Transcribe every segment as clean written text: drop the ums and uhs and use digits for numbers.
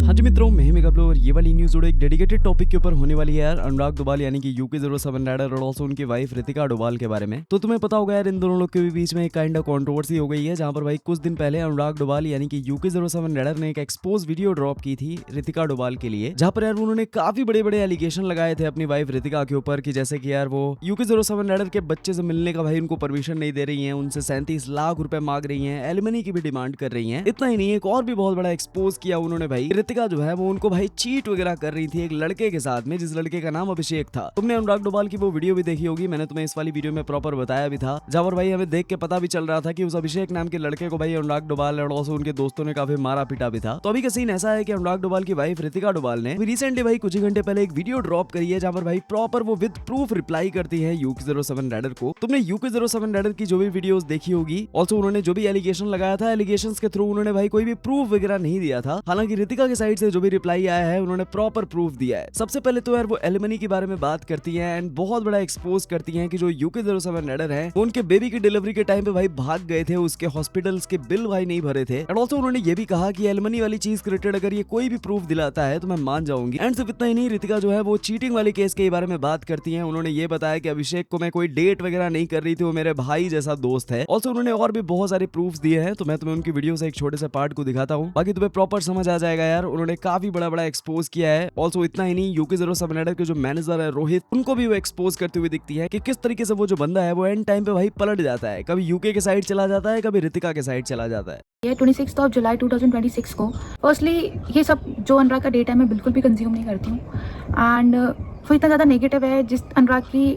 हाँ जी मित्रों, मैं मेगाब्लो और ये वाली न्यूज जोड़ो एक डेडिकेटेड टॉपिक के ऊपर होने वाली है यार, अनुराग डोभाल यानी कि UK07 राइडर और ऑल्सो उनकी वाइफ रितिका डोभाल के बारे में। तो तुम्हें पता होगा यार, इन दोनों लोग के बीच में एक काइंड ऑफ कंट्रोवर्सी हो गई है, जहां पर भाई कुछ दिन पहले अनुराग डोभाल यानी कि UK07 राइडर ने एक एक्सपोज वीडियो ड्रॉप की थी रितिका डोभाल के लिए, जहां पर यार उन्होंने काफी बड़े बड़े एलिगेशन लगाए थे अपनी वाइफ रितिका के ऊपर कि जैसे कि यार वो UK07 राइडर के बच्चे से मिलने का भाई उनको परमिशन नहीं दे रही है, उनसे 37 लाख रुपए मांग रही है, एलिमनी की भी डिमांड कर रही है। इतना ही नहीं, एक और भी बहुत बड़ा एक्सपोज किया उन्होंने भाई, रितिका जो है वो उनको भाई चीट वगैरह कर रही थी एक लड़के के साथ में, जिस लड़के का नाम अभिषेक था। तुमने अनुराग डोभाल की वो वीडियो भी देखी होगी, मैंने तुम्हें इस वाली वीडियो में प्रॉपर बताया भी था, जहां पर भाई हमें देख के पता भी चल रहा था कि उस अभिषेक नाम के लड़के को भाई अनुराग डोभाल और ऑल्सो उनके दोस्तों ने काफी मारा पीटा भी था। तो अभी का सीन ऐसा है कि अनुराग डोभाल की वाइफ रितिका डोभाल ने रिसेंटली भाई कुछ ही घंटे पहले एक वीडियो ड्रॉप करी है, जहां पर भाई प्रॉपर वो विद प्रूफ रिप्लाई करती है UK07 राइडर को। तुमने UK07 राइडर की जो भी वीडियोस देखी होगी, ऑल्सो उन्होंने जो भी एलिगेशन लगाया था, एलिगेशंस के थ्रू उन्होंने भाई कोई भी प्रूफ वगैरह नहीं दिया था। हालांकि रितिका की साइड से जो भी रिप्लाई आया है उन्होंने प्रॉपर प्रूफ दिया है। सबसे पहले तो यार वो एलिमनी के बारे में बात करती है एंड बहुत बड़ा एक्सपोज करती है कि जो UK07 राइडर है वो उनके बेबी की डिलीवरी के टाइम पे भाई भाग गए थे, उसके हॉस्पिटल्स के बिल भाई नहीं भरे थे। एंड ऑल्सो उन्होंने ये भी कहा कि एलिमनी वाली चीज के रिलेटेड अगर ये कोई भी प्रूफ दिलाता है तो मैं मान जाऊंगी। एंड सिर्फ इतना ही नहीं, रितिका जो है वो चीटिंग वाले केस के बारे में बात करती है। उन्होंने ये बताया कि अभिषेक को मैं कोई डेट वगैरह नहीं कर रही थी, वो मेरे भाई जैसा दोस्त है। ऑल्सो उन्होंने और भी बहुत सारे प्रूफ दिए हैं, तो मैं तुम्हें उनकी वीडियो से एक छोटे से पार्ट को दिखाता हूँ, बाकी तुम्हें प्रॉपर समझ आ जाएगा यार। उन्होंने काफी बड़ा बड़ा एक्सपोज किया है। ऑल्सो इतना ही नहीं, UK07 राइडर के जो मैनेजर है रोहित, उनको भी वो एक्सपोज करते हुए दिखती है कि किस तरीके से वो जो बंदा है वो एंड टाइम पे भाई पलट जाता है, कभी यूके के साइड चला जाता है, कभी रितिका के साइड चला जाता है। ये 26 जुलाई 2026 को फर्स्टली ये सब जो अनुराग का डेटा है मैं बिल्कुल भी कंज्यूम नहीं करती हूँ। एंड वो इतना ज़्यादा नेगेटिव है, जिस अनुराग की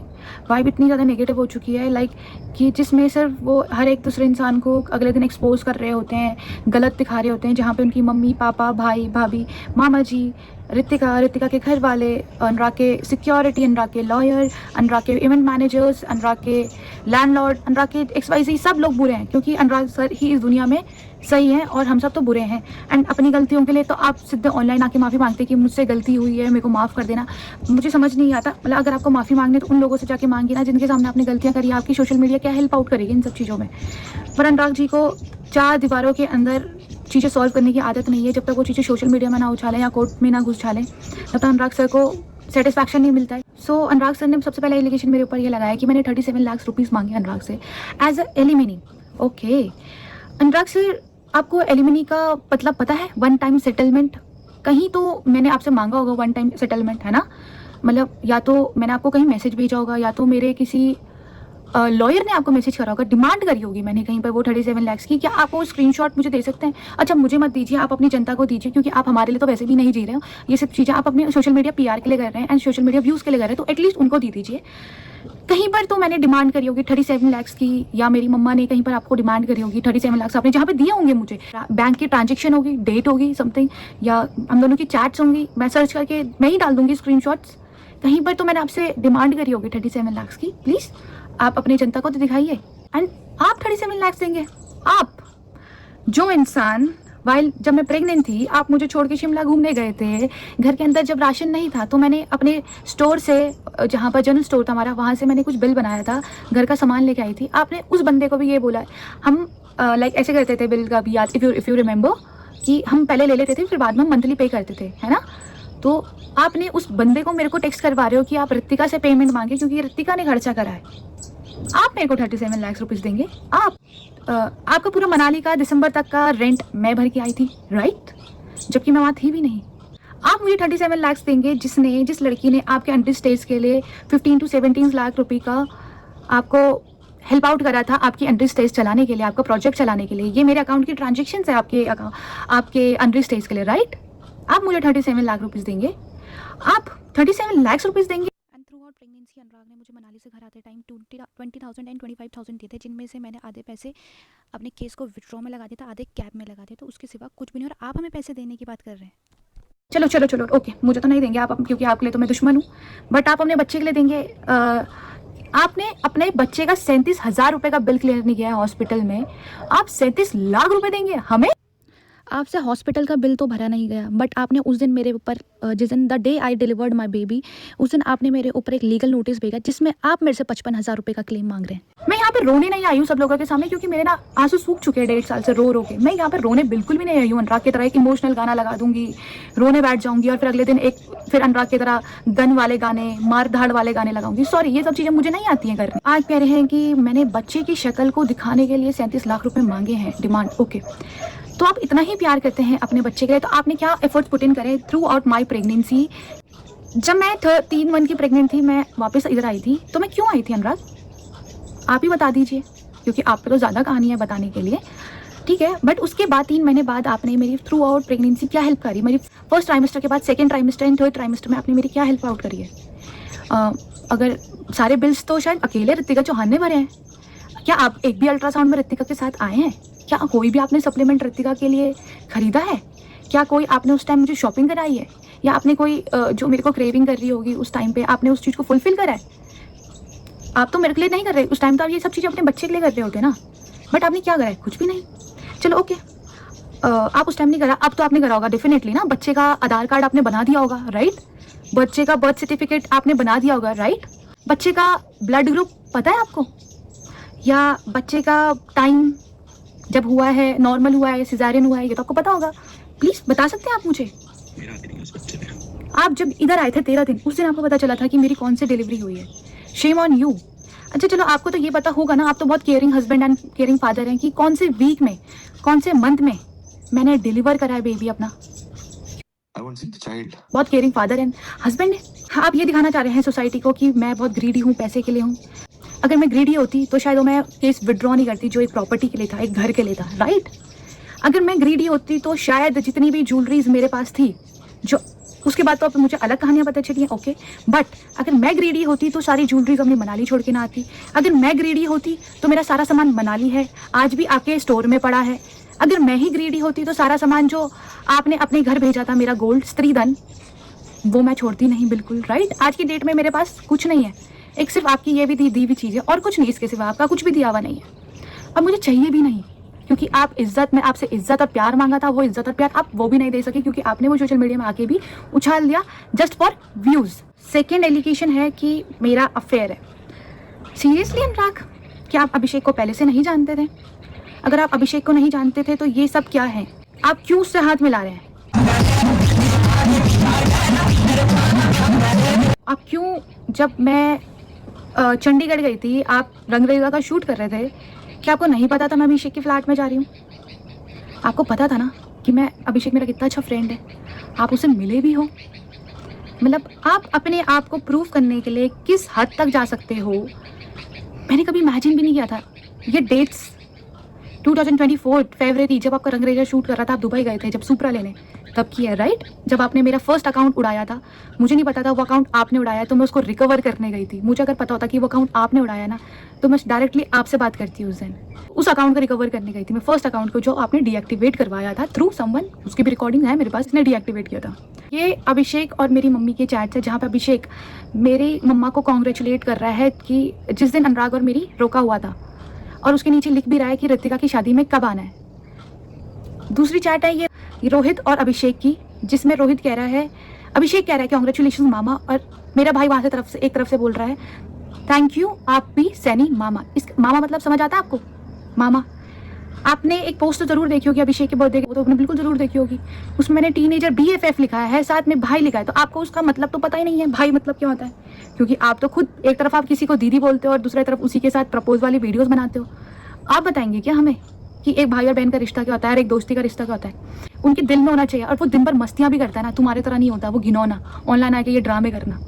वाइब इतनी ज़्यादा नेगेटिव हो चुकी है, लाइक कि जिसमें सिर्फ वो हर एक दूसरे इंसान को अगले दिन एक्सपोज कर रहे होते हैं, गलत दिखा रहे होते हैं, जहाँ पे उनकी मम्मी पापा भाई भाभी मामा जी, रितिका के घर वाले, अनुराग के सिक्योरिटी, अनुराग के लॉयर, अनुराग के इवेंट मैनेजर्स, अनुराग के लैंडलॉर्ड, अनुराग के XYZ सब लोग बुरे हैं, क्योंकि अनुराग सर ही इस दुनिया में सही है और हम सब तो बुरे हैं। एंड अपनी गलतियों के लिए तो आप सीधे ऑनलाइन आके माफ़ी मांगते कि मुझसे गलती हुई है, मेरे को माफ़ कर देना। मुझे समझ नहीं आता, मतलब अगर आपको माफ़ी मांगने तो उन लोगों से जाके मांगिए ना जिनके सामने आपने गलतियाँ करी। आपकी सोशल मीडिया क्या हेल्प आउट करेगी इन सब चीज़ों में? पर अनुराग जी को 4 दीवारों के अंदर चीज़ें सॉल्व करने की आदत नहीं है। जब तक वो चीज़ें सोशल मीडिया में ना उछालें या कोर्ट में ना घुस डालें, तब तक अनुराग सर को सेटिस्फैक्शन नहीं मिलता है। सो अनुराग सर ने सबसे पहले एलिगेशन मेरे ऊपर ये लगाया कि मैंने 37 लाख रुपीज़ मांगे अनुराग से as a alimony. Okay Anurag sir, आपको एलिमिनी का मतलब पता है? One time settlement. कहीं तो मैंने आपसे मांगा होगा वन टाइम सेटलमेंट, है ना? मतलब या तो मैंने आपको कहीं मैसेज भेजा होगा, या तो मेरे किसी लॉयर ने आपको मैसेज करा होगा, डिमांड करी होगी मैंने कहीं पर वो 37 लाख की। क्या आप वो स्क्रीनशॉट मुझे दे सकते हैं? अच्छा मुझे मत दीजिए, आप अपनी जनता को दीजिए, क्योंकि आप हमारे लिए तो वैसे भी नहीं जी रहे हो। ये सब चीज़ें आप अपने सोशल मीडिया PR के लिए कर रहे हैं एंड सोशल मीडिया व्यूज़ के लिए कर रहे हैं, तो एटलीस्ट उनको दे दीजिए। कहीं पर तो मैंने डिमांड करी होगी 37 लाख की, या मेरी मम्मा ने कहीं पर आपको डिमांड करी होगी 37 लाख आपने जहाँ पे दिए होंगे मुझे। बैंक की ट्रांजेक्शन होगी, डेट होगी समथिंग, या हम दोनों की चैट्स होंगी, मैं सर्च करके मैं ही डाल दूंगी स्क्रीनशॉट्स। कहीं पर तो मैंने आपसे डिमांड करी होगी 37 लाख की। प्लीज़ आप अपनी जनता को तो दिखाइए। एंड आप 37 लाख देंगे? आप जो इंसान वाइल जब मैं प्रेग्नेंट थी, आप मुझे छोड़ के शिमला घूमने गए थे, घर के अंदर जब राशन नहीं था तो मैंने अपने स्टोर से, जहाँ पर जनरल स्टोर था हमारा, वहाँ से मैंने कुछ बिल बनाया था, घर का सामान लेके आई थी। आपने उस बंदे को भी ये बोला, हम लाइक ऐसे करते थे बिल का भी, याद इफ़ यू रिमेंबर, कि हम पहले ले लेते थे फिर बाद में हम मंथली पे करते थे, है ना? तो आपने उस बंदे को मेरे को टेक्स्ट करवा रहे हो कि आप रितिका से पेमेंट मांगे क्योंकि रितिका ने खर्चा करा है। आप मेरे को 37 लाख रुपीस देंगे? आपका पूरा मनाली का दिसंबर तक का रेंट मैं भर के आई थी, राइट? जबकि मैं वहाँ थी भी नहीं। आप मुझे 37 लाख देंगे जिस लड़की ने आपके अंडर स्टेज के लिए 15 to 17 लाख रुपए का आपको हेल्प आउट करा था, आपकी अंडर स्टेज चलाने के लिए, आपका प्रोजेक्ट चलाने के लिए। ये मेरे अकाउंट की ट्रांजेक्शन है आपके अंडर स्टेज के लिए, राइट? आप मुझे 37 लाख रुपीस देंगे? आप 37 लाख रुपीस देंगे? थ्रू आउट प्रेगनेंसी अनुराग ने मुझे मनाली से घर आते टाइम 20,000 एंड 25,000 दिए थे, जिनमें से मैंने आधे पैसे अपने केस को विड्रॉ में लगा दिया था, आधे कैब में लगा दिया, तो उसके सिवा कुछ भी नहीं। और आप हमें पैसे देने की बात कर रहे हैं? चलो ओके, मुझे तो नहीं देंगे आप, क्योंकि आपके लिए तो मैं दुश्मन हूँ, बट आप अपने बच्चे के लिए देंगे। आपने अपने बच्चे का 37,000 रुपये का बिल क्लियर नहीं किया है हॉस्पिटल में, आप 37 लाख रुपए देंगे हमें? आपसे हॉस्पिटल का बिल तो भरा नहीं गया, बट आपने उस दिन मेरे ऊपर जिस दिन the day I delivered my baby, उस दिन आपने मेरे ऊपर एक लीगल नोटिस भेजा जिसमें आप मेरे से 55,000 रुपये का क्लेम मांग रहे हैं। मैं यहाँ पे रोने नहीं आई हूँ सब लोगों के सामने, क्योंकि मेरे ना आंसू सूख चुके हैं 1.5 साल से रो रो के। मैं यहाँ पे रोने बिल्कुल भी नहीं आई हूँ। अनुराग की तरह एक इमोशनल गाना लगा दूंगी, रोने बैठ जाऊंगी और फिर अगले दिन फिर अनुराग की तरह गन वाले गाने, मार धाड़ वाले गाने लगाऊंगी। सॉरी, ये सब चीज़ें मुझे नहीं आती हैं करनी। आज कह रहे हैं कि मैंने बच्चे की शक्ल को दिखाने के लिए 37 लाख रुपए मांगे हैं डिमांड। ओके, तो आप इतना ही प्यार करते हैं अपने बच्चे के लिए, तो आपने क्या एफर्ट्स पुट इन करे थ्रू आउट माई प्रेगनेंसी। जब मैं 3 मंथ की प्रेग्नेंट थी, मैं वापस इधर आई थी, तो मैं क्यों आई थी अनुराग, आप ही बता दीजिए, क्योंकि आप पे तो ज़्यादा कहानी है बताने के लिए। ठीक है, बट उसके बाद 3 महीने बाद आपने मेरी थ्रू आउट प्रेगनेंसी क्या हेल्प करी, मेरी फर्स्ट ट्राइमेस्टर के बाद second trimester and third trimester में आपने मेरी क्या हेल्प आउट करी है। अगर सारे बिल्स तो शायद अकेले ऋतिका चौहान ने भरे हैं। क्या आप एक भी अल्ट्रासाउंड में ऋतिका के साथ आए हैं? क्या कोई भी आपने सप्लीमेंट ऋतिका के लिए खरीदा है? क्या कोई आपने उस टाइम मुझे शॉपिंग कराई है, या आपने कोई जो मेरे को क्रेविंग कर रही होगी उस टाइम पे आपने उस चीज़ को फुलफिल करा है? आप तो मेरे के लिए नहीं कर रहे उस टाइम, तो आप ये सब चीज़ें अपने बच्चे के लिए कर रहे होते ना, बट आपने क्या करा है? कुछ भी नहीं। चलो ओके, आप उस टाइम नहीं करा, अब तो आपने करा होगा डेफिनेटली ना। बच्चे का आधार कार्ड आपने बना दिया होगा, राइट? बच्चे का बर्थ सर्टिफिकेट आपने बना दिया होगा, राइट? बच्चे का ब्लड ग्रुप पता है आपको, या बच्चे का टाइम जब हुआ है, नॉर्मल हुआ है, सिजारियन हुआ है, ये तो आपको पता होगा। प्लीज बता सकते हैं आप मुझे? आप जब इधर आए थे 13 दिन, उस दिन आपको पता चला था कि मेरी कौन सी डिलीवरी हुई है। Shame on you. अच्छा चलो, आपको तो ये पता होगा ना, आप तो बहुत caring husband and caring father हैं, कि कौन से वीक में, कौन से मंथ में मैंने डिलीवर करा है बेबी अपना। बहुत केयरिंग फादर एंड हस्बैंड है। आप ये दिखाना चाह रहे हैं सोसाइटी को कि मैं बहुत ग्रीडी हूँ, पैसे के लिए हूँ। अगर मैं ग्रीडी होती तो शायद वो मैं केस विड्रॉ नहीं करती जो एक प्रॉपर्टी के लिए था, एक घर के लिए था, राइट? अगर मैं ग्रीडी होती तो शायद जितनी भी ज्वेलरीज मेरे पास थी, जो उसके बाद तो अब मुझे अलग कहानियाँ पता चली हैं, ओके, बट अगर मैं ग्रीडी होती तो सारी ज्वेलरीज अपनी मनाली छोड़ के ना आती। अगर मैं ग्रीडी होती तो मेरा सारा सामान मनाली है, आज भी आपके स्टोर में पड़ा है। अगर मैं ही ग्रीडी होती तो सारा सामान जो आपने अपने घर भेजा था, मेरा गोल्ड स्त्रीधन, वो मैं छोड़ती नहीं बिल्कुल, राइट? आज की डेट में मेरे पास कुछ नहीं है, एक सिर्फ आपकी ये भी दी हुई चीज़ है, और कुछ नहीं। इसके सिवा आपका कुछ भी दिया हुआ नहीं है। अब मुझे चाहिए भी नहीं, क्योंकि आप इज्जत में, आपसे इज्जत और प्यार मांगा था, वो इज्जत और प्यार आप वो भी नहीं दे सके, क्योंकि आपने वो सोशल मीडिया में आके भी उछाल दिया just for views. Second allegation है कि मेरा अफेयर है। सीरियसली अनुराग, क्या आप अभिषेक को पहले से नहीं जानते थे? अगर आप अभिषेक को नहीं जानते थे तो ये सब क्या है? आप क्यों उससे हाथ मिला रहे हैं? आप क्यों, जब मैं चंडीगढ़ गई थी, आप रंगरेगा का शूट कर रहे थे, क्या आपको नहीं पता था मैं अभिषेक के फ्लैट में जा रही हूँ? आपको पता था ना कि मैं, अभिषेक मेरा कितना अच्छा फ्रेंड है, आप उससे मिले भी हो। मतलब आप अपने आप को प्रूव करने के लिए किस हद तक जा सकते हो, मैंने कभी इमेजिन भी नहीं किया था। ये डेट्स 2024 फरवरी, जब आपका रंगरेजा शूट कर रहा था, आप दुबई गए थे जब सुपरा लेने, तब की है, राइट? जब आपने मेरा फर्स्ट अकाउंट उड़ाया था, मुझे नहीं पता था वो अकाउंट आपने उड़ाया, तो मैं उसको रिकवर करने गई थी। मुझे अगर पता होता कि वो अकाउंट आपने उड़ाया ना, तो मैं डायरेक्टली आपसे बात करती उस दिन। उस अकाउंट को रिकवर करने गई थी मैं, फर्स्ट अकाउंट को जो आपने डीएक्टिवेट करवाया था थ्रू समवन, उसकी भी रिकॉर्डिंग है मेरे पास, इसने डीएक्टिवेट किया था। ये अभिषेक और मेरी मम्मी के चैट्स है, जहाँ पे अभिषेक मेरी मम्मा को कॉन्ग्रेचुलेट कर रहा है कि जिस दिन अनुराग और मेरी रोका हुआ था, और उसके नीचे लिख भी रहा है कि ऋतिका की शादी में कब आना है। दूसरी चैट है ये रोहित और अभिषेक की, जिसमें रोहित कह रहा है, अभिषेक कह रहा है कॉन्ग्रेचुलेशन मामा, और मेरा भाई वहाँ से एक तरफ से बोल रहा है थैंक यू, आप भी सैनी मामा। इस मामा मतलब समझ आता है आपको? मामा, आपने एक पोस्ट तो जरूर देखी होगी अभिषेक के बर्थडे की, वो तो आपने बिल्कुल जरूर देखी होगी। उसमें मैंने टीनेजर BFF लिखा है, साथ में भाई लिखा है, तो आपको उसका मतलब तो पता ही नहीं है भाई मतलब क्या होता है, क्योंकि आप तो खुद एक तरफ आप किसी को दीदी बोलते हो और दूसरी तरफ उसी के साथ प्रपोज वाली वीडियोस बनाते हो। आप बताएंगे क्या हमें कि एक भाई और बहन का रिश्ता क्या होता है और एक दोस्ती का रिश्ता क्या होता है? उनके दिल में होना चाहिए, और वो दिन भर मस्तियाँ भी करता है ना, तुम्हारे तरह नहीं होता वो घिनौना ऑनलाइन आके ये ड्रामे करना।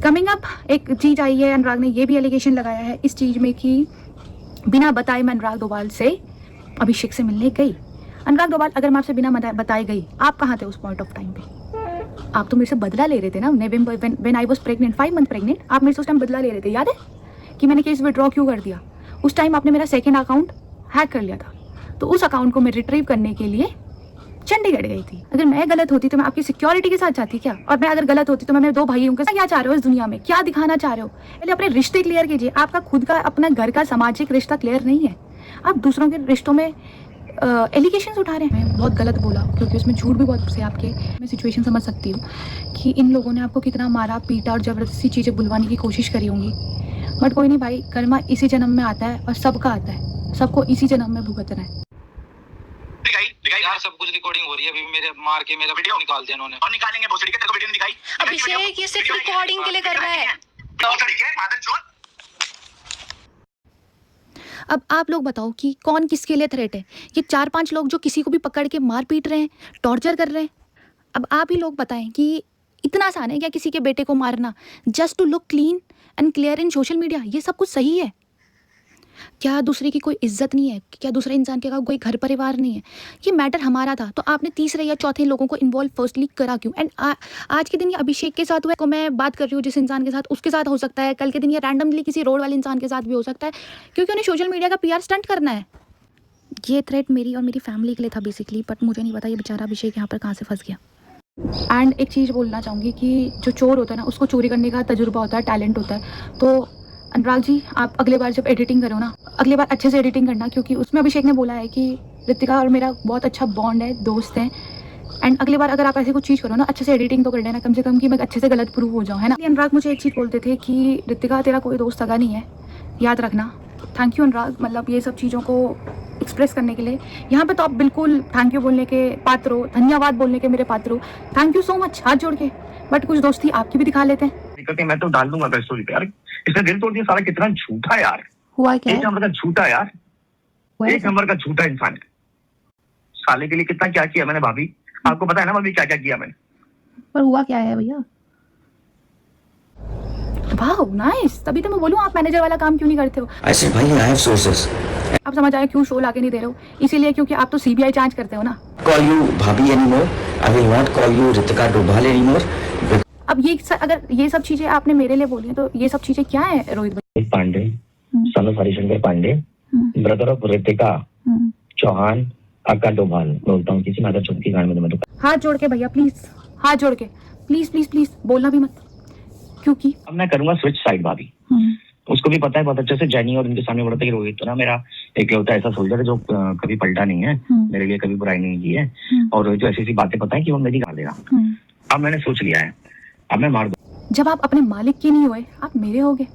कमिंग अप एक चीज़ आई है, अनुराग ने ये भी एलिगेशन लगाया है इस चीज़ में कि बिना बताए मैं अनुराग डोभाल से अभिषेक से मिलने गई। अनुराग डोभाल, अगर मैं आपसे बिना बताए गई, आप कहाँ थे उस पॉइंट ऑफ टाइम पे? आप तो मेरे से बदला ले रहे थे ना, November when I was pregnant, 5 month pregnant, आप मेरे से उस टाइम बदला ले रहे थे। याद है कि मैंने केस विड्रॉ क्यों कर दिया? उस टाइम आपने मेरा सेकेंड अकाउंट हैक कर लिया था, तो उस अकाउंट को मैं रिट्रीव करने के लिए चंडीगढ़ गई थी। अगर मैं गलत होती तो मैं आपकी सिक्योरिटी के साथ जाती क्या? और मैं अगर गलत होती तो मैं मेरे 2 भाइयों के साथ क्या चाह रहे हो इस दुनिया में, क्या दिखाना चाह रहे हो? पहले अपने रिश्ते क्लियर कीजिए। आपका खुद का अपना घर का सामाजिक रिश्ता क्लियर नहीं है, आप दूसरों के रिश्तों में एलिगेशंस उठा रहे हैं। बहुत गलत बोला क्योंकि उसमें झूठ भी बहुत से आपके। मैं सिचुएशन समझ सकती हूँ कि इन लोगों ने आपको कितना मारा पीटा और ज़बरदस्ती चीज़ें बुलवाने की कोशिश करी होंगी, बट कोई नहीं भाई, कर्मा इसी जन्म में आता है और सबका आता है, सबको इसी जन्म में भुगतना है। दिखाई यार, सब कुछ रिकॉर्डिंग हो रही है। अभी मेरे मार के मेरा वीडियो निकाल दिया उन्होंने, और निकालेंगे भोसड़ी के। तेरे को वीडियो नहीं दिखाई अभिषेक, ये सिर्फ रिकॉर्डिंग के लिए कर रहा है। भोसड़ी के मादरचोद। अब आप लोग बताओ कि कौन किसके लिए थ्रेट है? ये 4-5 लोग जो किसी को भी पकड़ के मार पीट रहे हैं, टॉर्चर कर रहे हैं। अब आप ही लोग बताएं कि इतना आसान है क्या किसी के बेटे को मारना just to look clean and clear in social media? ये सब कुछ सही है क्या? दूसरे की कोई इज्जत नहीं है क्या? दूसरे इंसान के कोई घर परिवार नहीं है? ये मैटर हमारा था तो आपने तीसरे या चौथे लोगों को इन्वॉल्व फर्स्टली करा क्यों? एंड आज के दिन ये अभिषेक के साथ हुआ को मैं बात कर रही हूँ, जिस इंसान के साथ उसके साथ हो सकता है, कल के दिन ये रैंडमली किसी रोड वाले इंसान के साथ भी हो सकता है, क्योंकि उन्हें सोशल मीडिया का PR स्टंट करना है। ये थ्रेट मेरी और मेरी फैमिली के लिए था बेसिकली, बट मुझे नहीं पता ये बेचारा अभिषेक यहाँ पर कहाँ से फंस गया। एंड एक चीज़ बोलना चाहूँगी कि जो चोर होता है ना, उसको चोरी करने का तजुर्बा होता है, टैलेंट होता है। तो अनुराग जी, आप अगले बार जब एडिटिंग करो ना, अगले बार अच्छे से एडिटिंग करना, क्योंकि उसमें अभिषेक ने बोला है कि ऋतिका और मेरा बहुत अच्छा बॉन्ड है, दोस्त हैं। एंड अगले बार अगर आप ऐसे कुछ चीज़ करो ना, अच्छे से एडिटिंग तो कर लेना कम से कम, कि मैं अच्छे से गलत प्रूव हो जाऊँ, है ना। अनुराग मुझे एक चीज़ बोलते थे कि ऋतिका तेरा कोई दोस्त सगा नहीं है, याद रखना। थैंक यू अनुराग, मतलब ये सब चीज़ों को एक्सप्रेस करने के लिए। यहाँ पे तो आप बिल्कुल थैंक यू बोलने के पात्र हो, धन्यवाद बोलने के मेरे पात्र हो। थैंक यू सो मच, हाथ जोड़ के। बट कुछ दोस्ती आपकी भी दिखा लेते हैं। दिक्कत मैं तो डाल दूंगा अगर स्टोरी पे। यार इसने दिल तोड़ दिया सारा, कितना झूठा है यार। हुआ क्या एक नंबर का झूठा यार, एक नंबर का झूठा इंसान है। साले के लिए कितना क्या किया मैंने भाभी, आपको पता है ना भाभी क्या क्या किया मैंने। पर हुआ क्या है भैया? वाह नाइस, तभी तो मैं बोलूँ आप मैनेजर वाला काम क्यों नहीं करते हो। I said, भाई I have sources. आप समझ आए क्यों शो लाके नहीं दे रहे हो? इसीलिए क्योंकि आप तो CBI जांच करते हो ना। Call you भाभी anymore. I will not call you Ritika Dobhal anymore. अब अगर ये सब चीजें आपने मेरे लिए बोली हैं, तो ये सब चीजें क्या है रोहित भाई? Pandey, son of Harishankar Pandey, brother of Ritika Chauhan, aka Doval. बोलता हूँ किसी माता चौथ की गान में। हाथ जोड़ के भैया प्लीज, हाथ जोड़ के प्लीज प्लीज प्लीज, बोलना भी मत, क्योंकि अब मैं करूंगा स्विच साइड भाभी। उसको भी पता है बहुत अच्छे से, जैनी और इनके सामने बोलता है कि रोहित तो ना मेरा एक होता है ऐसा सोल्जर है जो कभी पलटा नहीं है, मेरे लिए कभी बुराई नहीं की है, और रोहित जो ऐसी ऐसी बातें पता है कि वो मेरी गाल देगा। अब मैंने सोच लिया है, अब मैं मार दूं। जब आप अपने मालिक की नहीं हुए, आप मेरे होगे।